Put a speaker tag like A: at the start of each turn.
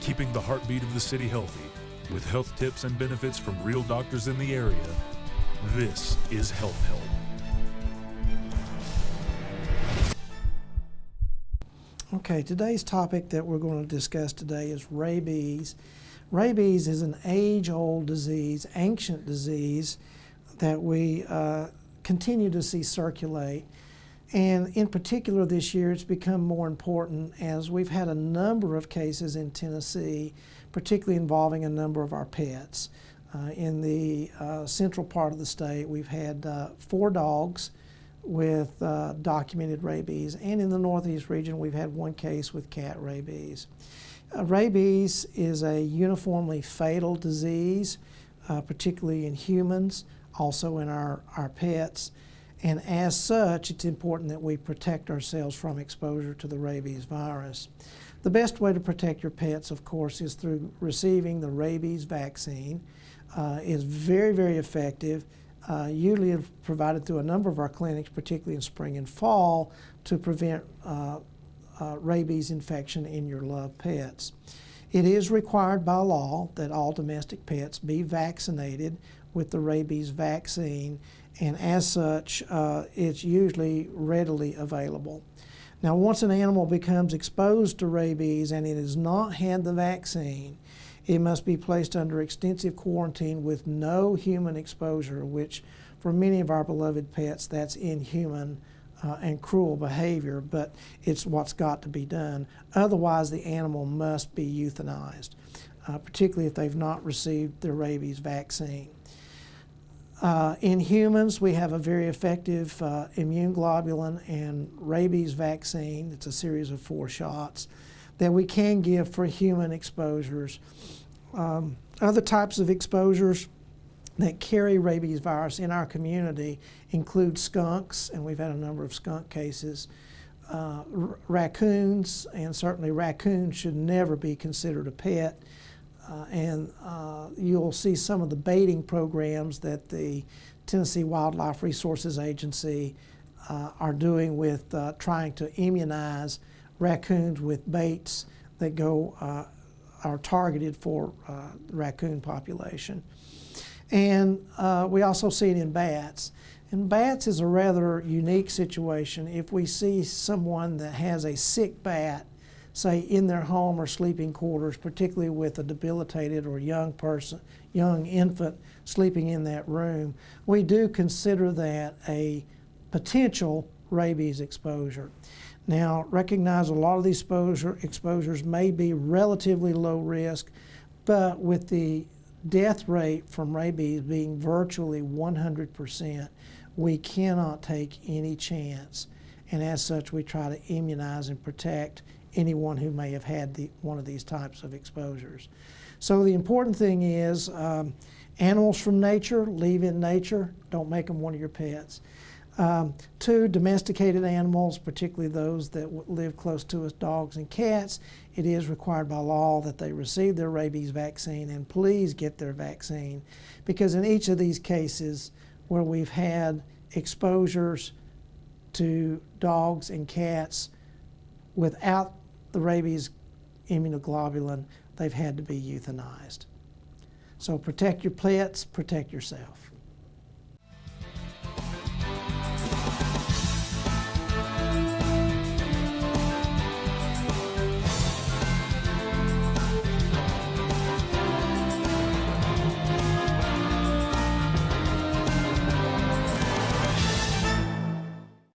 A: keeping the heartbeat of the city healthy with health tips and benefits from real doctors in the area. This is Health Help.
B: Okay, today's topic that we're going to discuss today is rabies. Rabies is an age-old disease, ancient disease that we continue to see circulate. And in particular this year, it's become more important as we've had a number of cases in Tennessee, particularly involving a number of our pets. In the central part of the state, we've had 4 dogs with documented rabies, and in the northeast region, we've had 1 case with cat rabies. Rabies is a uniformly fatal disease, particularly in humans, also in our pets. And as such, it's important that we protect ourselves from exposure to the rabies virus. The best way to protect your pets, of course, is through receiving the rabies vaccine. It's very, very effective. Usually provided through a number of our clinics, particularly in spring and fall, to prevent rabies infection in your loved pets. It is required by law that all domestic pets be vaccinated with the rabies vaccine, and as such, it's usually readily available. Now, once an animal becomes exposed to rabies and it has not had the vaccine, it must be placed under extensive quarantine with no human exposure, which for many of our beloved pets, that's inhuman and cruel behavior, but it's what's got to be done. Otherwise, the animal must be euthanized, particularly if they've not received their rabies vaccine. In humans, we have a very effective immune globulin and rabies vaccine. It's a series of 4 shots that we can give for human exposures. Other types of exposures that carry rabies virus in our community include skunks, and we've had a number of skunk cases, raccoons, and certainly raccoons should never be considered a pet. You'll see some of the baiting programs that the Tennessee Wildlife Resources Agency are doing with trying to immunize raccoons with baits that are targeted for the raccoon population. And we also see it in bats. And bats is a rather unique situation. If we see someone that has a sick bat, say in their home or sleeping quarters, particularly with a debilitated or young infant sleeping in that room, we do consider that a potential rabies exposure. Now, recognize a lot of these exposures may be relatively low risk, but with the death rate from rabies being virtually 100%, we cannot take any chance. And as such, we try to immunize and protect anyone who may have had one of these types of exposures. So the important thing is animals from nature, leave in nature, don't make them one of your pets. 2, domesticated animals, particularly those that live close to us, dogs and cats, it is required by law that they receive their rabies vaccine, and please get their vaccine, because in each of these cases where we've had exposures to dogs and cats without the rabies immunoglobulin, they've had to be euthanized. So protect your pets, protect yourself.